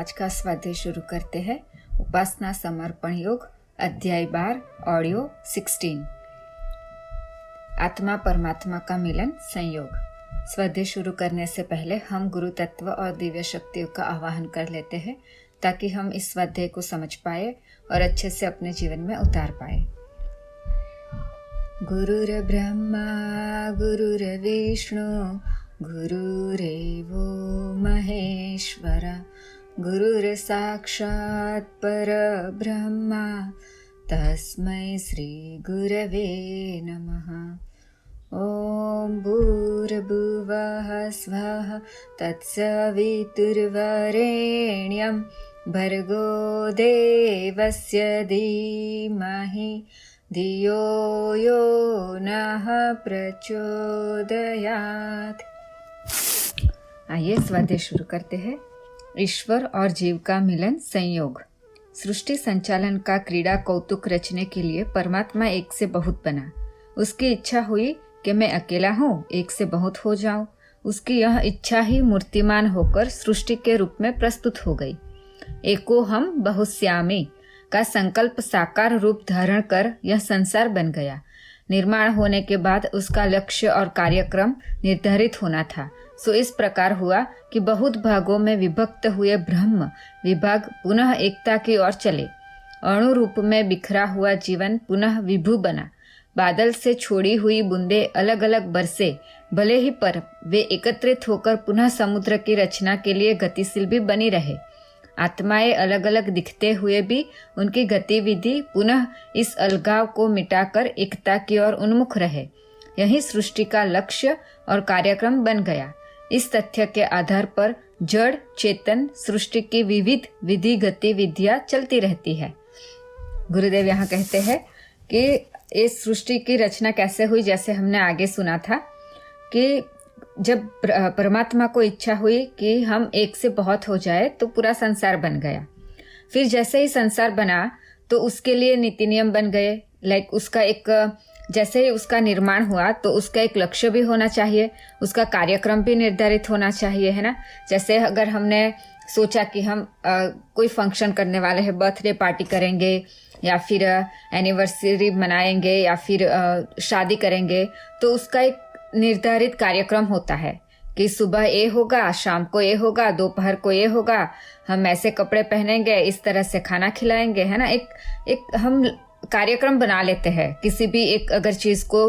आज का स्वाध्याय शुरू करते हैं। उपासना समर्पण योग अध्याय 12 ऑडियो 16। आत्मा परमात्मा का मिलन संयोग। स्वाध्याय शुरू करने से पहले हम गुरु तत्व और दिव्य शक्तियों का आवाहन कर लेते हैं ताकि हम इस स्वाध्याय को समझ पाए और अच्छे से अपने जीवन में उतार पाए। गुरुर ब्रह्मा गुरुर्विष्णु गुरुरेवो महेश्वरा गुरुर साक्षात् परब्रह्मा तस्मै श्री गुरवे नमः। ॐ भूर्भुवः स्वः तत्सवितुर्वरेण्यं भर्गो देवस्य धीमहि धियो यो नः प्रचोदयात्। आइए स्वाध्याय शुरू करते हैं। ईश्वर और जीव का मिलन संयोग। सृष्टि संचालन का क्रीड़ा कौतुक रचने के लिए परमात्मा एक से बहुत बना। उसकी इच्छा हुई कि मैं अकेला हूँ, एक से बहुत हो जाऊं। उसकी यह इच्छा ही मूर्तिमान होकर सृष्टि के रूप में प्रस्तुत हो गई। एको हम बहुश्यामी का संकल्प साकार रूप धारण कर यह संसार बन गया। निर्माण होने के बाद उसका लक्ष्य और कार्यक्रम निर्धारित होना था। सो इस प्रकार हुआ कि बहुत भागों में विभक्त हुए ब्रह्म विभाग पुनः एकता की ओर चले। अणु रूप में बिखरा हुआ जीवन पुनः विभु बना। बादल से छोड़ी हुई बूंदे अलग अलग बरसे, भले ही पर वे एकत्रित होकर पुनः समुद्र की रचना के लिए गतिशील भी बनी रहे। आत्माएं अलग अलग दिखते हुए भी उनकी गतिविधि पुनः इस अलगाव को मिटाकर एकता की ओर उन्मुख रहे। यही सृष्टि का लक्ष्य और कार्यक्रम बन गया। इस तथ्य के आधार पर जड़ चेतन सृष्टि की विविध विधि गतिविधियां चलती रहती है। गुरुदेव यहाँ कहते हैं कि इस सृष्टि की रचना कैसे हुई। जैसे हमने आगे सुना था कि जब परमात्मा को इच्छा हुई कि हम एक से बहुत हो जाए तो पूरा संसार बन गया। फिर जैसे ही संसार बना तो उसके लिए नीति नियम बन गए। लाइक उसका एक जैसे ही उसका निर्माण हुआ तो उसका एक लक्ष्य भी होना चाहिए, उसका कार्यक्रम भी निर्धारित होना चाहिए, है ना। जैसे अगर हमने सोचा कि हम कोई फंक्शन करने वाले हैं, बर्थडे पार्टी करेंगे या फिर एनिवर्सरी मनाएंगे या फिर शादी करेंगे, तो उसका एक निर्धारित कार्यक्रम होता है कि सुबह ये होगा, शाम को ये होगा, दोपहर को ये होगा, हम ऐसे कपड़े पहनेंगे, इस तरह से खाना खिलाएंगे, है ना। एक हम कार्यक्रम बना लेते हैं किसी भी एक अगर चीज को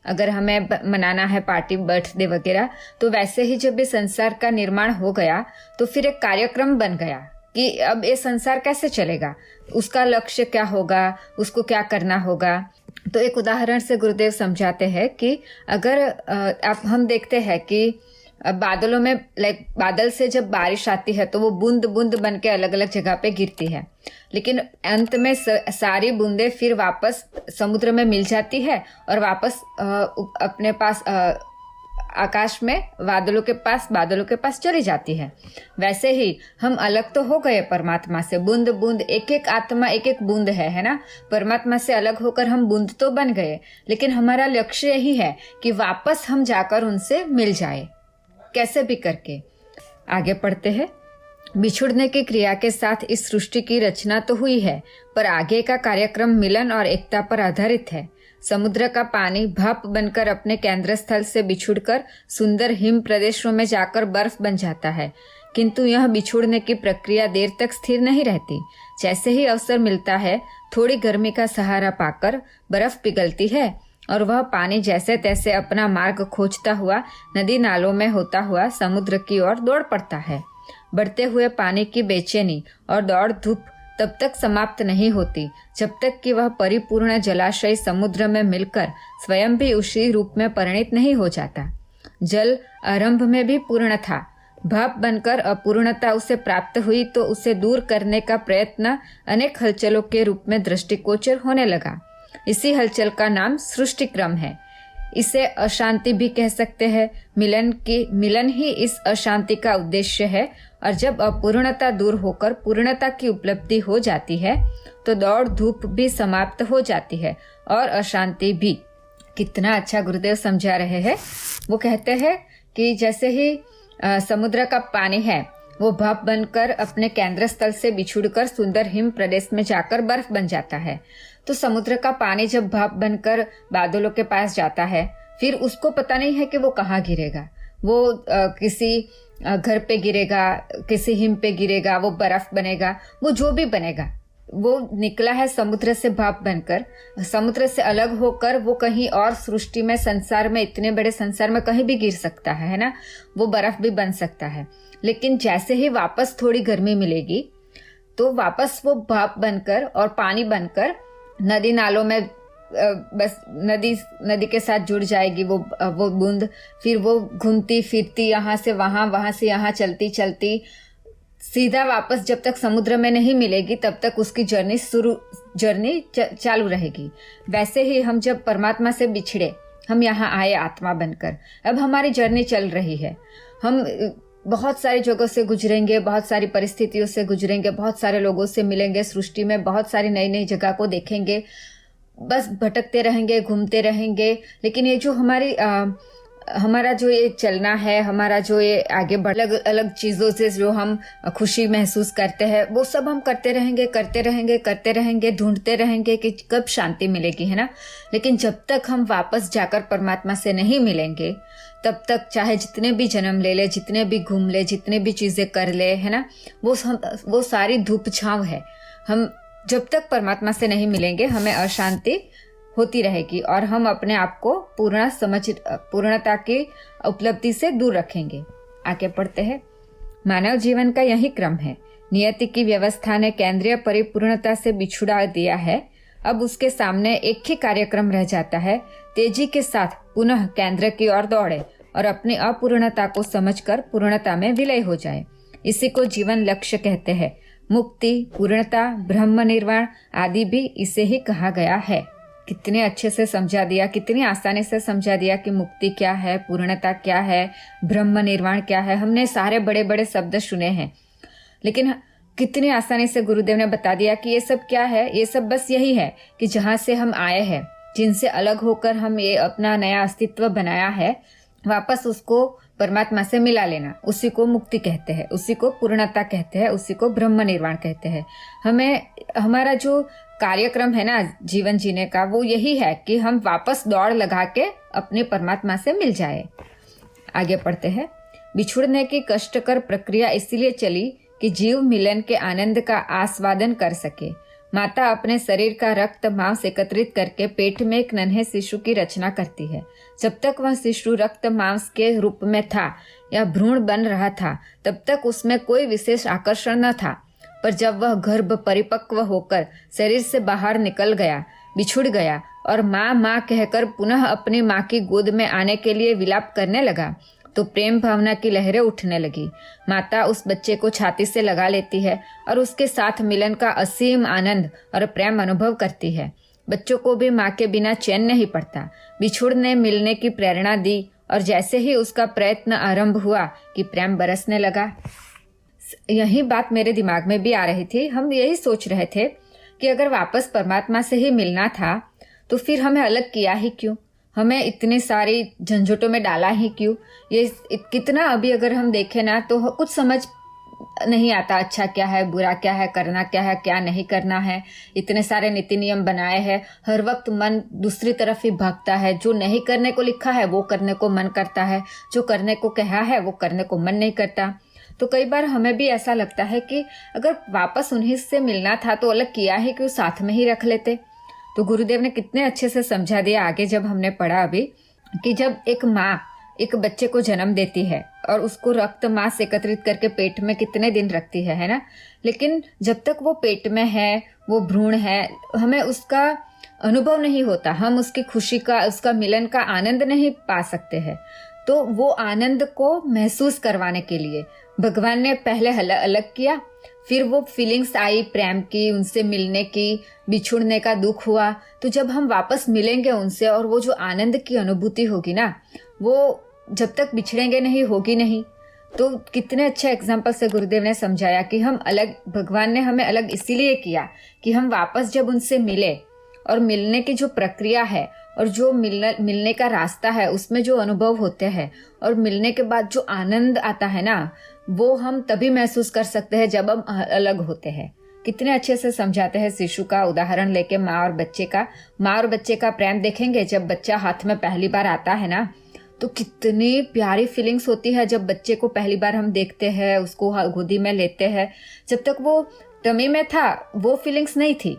अगर हमें मनाना है, पार्टी बर्थडे वगैरह। तो वैसे ही जब ये संसार का निर्माण हो गया तो फिर एक कार्यक्रम बन गया कि अब ये संसार कैसे चलेगा, उसका लक्ष्य क्या होगा, उसको क्या करना होगा। तो एक उदाहरण से गुरुदेव समझाते हैं कि अगर आप हम देखते हैं कि बादलों में लाइक बादल से जब बारिश आती है तो वो बूंद बूंद बन के अलग अलग जगह पे गिरती है, लेकिन अंत में सारी बूंदें फिर वापस समुद्र में मिल जाती है और वापस अपने पास आकाश में बादलों के पास चली जाती है। वैसे ही हम अलग तो हो गए परमात्मा से, बूंद बूंद एक एक आत्मा एक एक बूंद है ना। परमात्मा से अलग होकर हम बूंद तो बन गए, लेकिन हमारा लक्ष्य यही है कि वापस हम जाकर उनसे मिल जाए, कैसे भी करके। आगे पढ़ते हैं। बिछुड़ने की क्रिया के साथ इस सृष्टि की रचना तो हुई है, पर आगे का कार्यक्रम मिलन और एकता पर आधारित है। समुद्र का पानी भाप बनकर अपने केंद्र स्थल से बिछुड़कर सुंदर हिम प्रदेशों में जाकर बर्फ बन जाता है, किंतु यह बिछुड़ने की प्रक्रिया देर तक स्थिर नहीं रहती। जैसे ही अवसर मिलता है, थोड़ी गर्मी का सहारा पाकर बर्फ पिघलती है और वह पानी जैसे तैसे अपना मार्ग खोजता हुआ नदी नालों में होता हुआ समुद्र की ओर दौड़ पड़ता है। बढ़ते हुए पानी की बेचैनी और दौड़ धूप तब तक समाप्त नहीं होती जब तक कि वह परिपूर्ण जलाशय समुद्र में मिलकर स्वयं भी उसी रूप में परिणित नहीं हो जाता। जल आरंभ में भी पूर्ण था, भाप बनकर अपूर्णता उसे प्राप्त हुई तो उसे दूर करने का प्रयत्न अनेक हलचलों के रूप में दृष्टिगोचर होने लगा। इसी हलचल का नाम सृष्टि क्रम है। इसे अशांति भी कह सकते हैं। मिलन ही इस अशांति का उद्देश्य है, और जब अपूर्णता दूर होकर पूर्णता की उपलब्धि हो जाती है तो दौड़ धूप भी समाप्त हो जाती है और अशांति भी। कितना अच्छा गुरुदेव समझा रहे हैं। वो कहते हैं कि जैसे ही समुद्र का पानी है, वो भाप बनकर अपने केंद्र स्थल से बिछुड़कर सुंदर हिम प्रदेश में जाकर बर्फ बन जाता है। तो समुद्र का पानी जब भाप बनकर बादलों के पास जाता है, फिर उसको पता नहीं है कि वो कहाँ गिरेगा। वो किसी घर पे गिरेगा, किसी हिम पे गिरेगा, वो बर्फ बनेगा, वो जो भी बनेगा, वो निकला है समुद्र से भाप बनकर। समुद्र से अलग होकर वो कहीं और सृष्टि में, संसार में, इतने बड़े संसार में कहीं भी गिर सकता है ना। वो बर्फ भी बन सकता है। लेकिन जैसे ही वापस थोड़ी गर्मी मिलेगी तो वापस वो भाप बनकर और पानी बनकर नदी नालों में बस नदी के साथ जुड़ जाएगी वो बूंद। फिर वो घूमती फिरती यहाँ से वहां से यहाँ चलती चलती सीधा वापस जब तक समुद्र में नहीं मिलेगी तब तक उसकी जर्नी चालू रहेगी। वैसे ही हम जब परमात्मा से बिछड़े, हम यहाँ आए आत्मा बनकर, अब हमारी जर्नी चल रही है। हम बहुत सारी जगहों से गुजरेंगे, बहुत सारी परिस्थितियों से गुजरेंगे, बहुत सारे लोगों से मिलेंगे, सृष्टि में बहुत सारी नई नई जगह को देखेंगे, बस भटकते रहेंगे, घूमते रहेंगे। लेकिन ये जो हमारा जो ये चलना है, हमारा जो ये आगे बढ़ अलग अलग चीजों से जो हम खुशी महसूस करते हैं, वो सब हम करते रहेंगे, ढूंढते रहेंगे कि कब शांति मिलेगी, है ना। लेकिन जब तक हम वापस जाकर परमात्मा से नहीं मिलेंगे तब तक चाहे जितने भी जन्म ले ले, जितने भी घूम ले, जितने भी चीजें कर ले, है ना, वो सारी धूप छांव है। हम जब तक परमात्मा से नहीं मिलेंगे हमें अशांति होती रहेगी और हम अपने आप को पूर्णता की उपलब्धि से दूर रखेंगे। आगे पढ़ते हैं। मानव जीवन का यही क्रम है। नियति की व्यवस्था ने केंद्रीय परिपूर्णता से बिछुड़ा दिया है। अब उसके सामने एक ही कार्यक्रम रह जाता है, तेजी के साथ पुनः केंद्र की ओर दौड़े और अपनी अपूर्णता को समझकर पूर्णता में विलय हो जाए। इसी को जीवन लक्ष्य कहते हैं। मुक्ति, पूर्णता, ब्रह्म निर्वाण आदि भी इसे ही कहा गया है। कितने अच्छे से समझा दिया, कितनी आसानी से समझा दिया कि मुक्ति क्या है, पूर्णता क्या है, ब्रह्म निर्वाण क्या है। हमने सारे बड़े बड़े शब्द सुने हैं, लेकिन कितनी आसानी से गुरुदेव ने बता दिया कि ये सब क्या है। ये सब बस यही है कि जहाँ से हम आए हैं, जिनसे अलग होकर हम ये अपना नया अस्तित्व बनाया है, वापस उसको परमात्मा से मिला लेना, उसी को मुक्ति कहते हैं, उसी को पूर्णता कहते हैं, उसी को ब्रह्म निर्वाण कहते हैं। हमारा जो कार्यक्रम है ना जीवन जीने का, वो यही है कि हम वापस दौड़ लगा के अपने परमात्मा से मिल जाए। आगे पढ़ते हैं। बिछुड़ने की कष्टकर प्रक्रिया इसलिए चली कि जीव मिलन के आनंद का आस्वादन कर सके। माता अपने शरीर का रक्त मांस एकत्रित करके पेट में एक नन्हे शिशु की रचना करती है। जब तक वह शिशु रक्त मांस के रूप में था या भ्रूण बन रहा था, तब तक उसमें कोई विशेष आकर्षण न था। पर जब वह गर्भ परिपक्व होकर शरीर से बाहर निकल गया, बिछुड़ गया और माँ माँ कहकर पुनः अपनी माँ की गोद में आने के लिए विलाप करने लगा, तो प्रेम भावना की लहरें उठने लगी। माता उस बच्चे को छाती से लगा लेती है और उसके साथ मिलन का असीम आनंद और प्रेम अनुभव करती है। बच्चों को भी माँ के बिना चैन नहीं पड़ता। बिछुड़ ने मिलने की प्रेरणा दी और जैसे ही उसका प्रयत्न आरंभ हुआ कि प्रेम बरसने लगा। यही बात मेरे दिमाग में भी आ रही थी। हम यही सोच रहे थे कि अगर वापस परमात्मा से ही मिलना था तो फिर हमें अलग किया ही क्यों, हमें इतनी सारी झंझटों में डाला ही क्यों। ये कितना अभी अगर हम देखें ना तो कुछ समझ नहीं आता, अच्छा क्या है, बुरा क्या है, करना क्या है, क्या नहीं करना है। इतने सारे नीति नियम बनाए हैं, हर वक्त मन दूसरी तरफ ही भागता है। जो नहीं करने को लिखा है वो करने को मन करता है, जो करने को कहा है वो करने को मन नहीं करता। तो कई बार हमें भी ऐसा लगता है कि अगर वापस उन्हीं से मिलना था तो अलग किया ही क्यों, साथ में ही रख लेते। तो गुरुदेव ने कितने अच्छे से समझा दिया आगे जब हमने पढ़ा अभी कि जब एक माँ एक बच्चे को जन्म देती है और उसको रक्त मांस एकत्रित करके पेट में कितने दिन रखती है ना, लेकिन जब तक वो पेट में है, वो भ्रूण है, हमें उसका अनुभव नहीं होता, हम उसकी खुशी का, उसका मिलन का आनंद नहीं पा सकते हैं। तो वो आनंद को महसूस करवाने के लिए भगवान ने पहले अलग किया, फिर वो फीलिंग्स आई प्रेम की, उनसे मिलने की, बिछुड़ने का दुख हुआ। तो जब हम वापस मिलेंगे उनसे और वो जो आनंद की अनुभूति होगी ना, वो जब तक बिछड़ेंगे नहीं होगी नहीं। तो कितने अच्छे एग्जाम्पल से गुरुदेव ने समझाया कि हम अलग, भगवान ने हमें अलग इसीलिए किया कि हम वापस जब उनसे मिले और मिलने की जो प्रक्रिया है और जो मिलने का रास्ता है उसमें जो अनुभव होते हैं और मिलने के बाद जो आनंद आता है ना, वो हम तभी महसूस कर सकते हैं जब हम अलग होते हैं। कितने अच्छे से समझाते हैं शिशु का उदाहरण लेके माँ और बच्चे का प्रेम देखेंगे। जब बच्चा हाथ में पहली बार आता है ना, तो कितनी प्यारी फीलिंग्स होती है जब बच्चे को पहली बार हम देखते हैं, उसको गोदी में लेते हैं। जब तक वो टमी में था वो फीलिंग्स नहीं थी।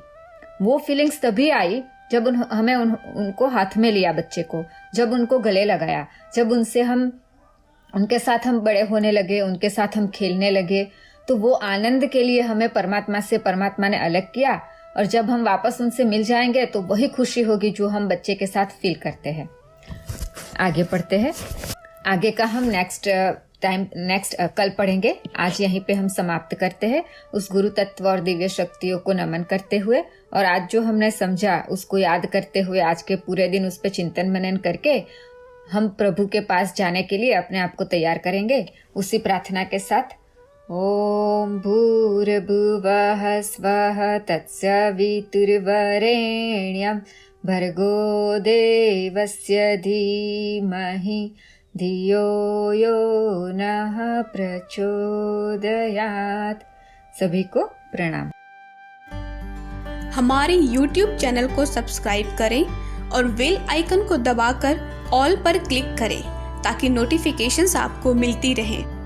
वो फीलिंग्स तभी आई जब हमें उनको हाथ में लिया, बच्चे को जब उनको गले लगाया, जब उनके साथ हम बड़े होने लगे, उनके साथ हम खेलने लगे। तो वो आनंद के लिए हमें परमात्मा ने अलग किया, और जब हम वापस उनसे मिल जाएंगे तो वही खुशी होगी जो हम बच्चे के साथ फील करते हैं। आगे पढ़ते हैं। आगे का हम नेक्स्ट कल पढ़ेंगे। आज यहीं पे हम समाप्त करते हैं, उस गुरु तत्व और दिव्य शक्तियों को नमन करते हुए, और आज जो हमने समझा उसको याद करते हुए, आज के पूरे दिन उस पर चिंतन मनन करके हम प्रभु के पास जाने के लिए अपने आप को तैयार करेंगे। उसी प्रार्थना के साथ, ओम भूर्भुवः स्वः तत्सवितुर्वरेण्यं भर्गो देवस्य धीमहि धियो यो नः प्रचोदयात्। सभी को प्रणाम। हमारे YouTube चैनल को सब्सक्राइब करें और बेल आइकन को दबाकर ऑल पर क्लिक करें ताकि नोटिफिकेशंस आपको मिलती रहें।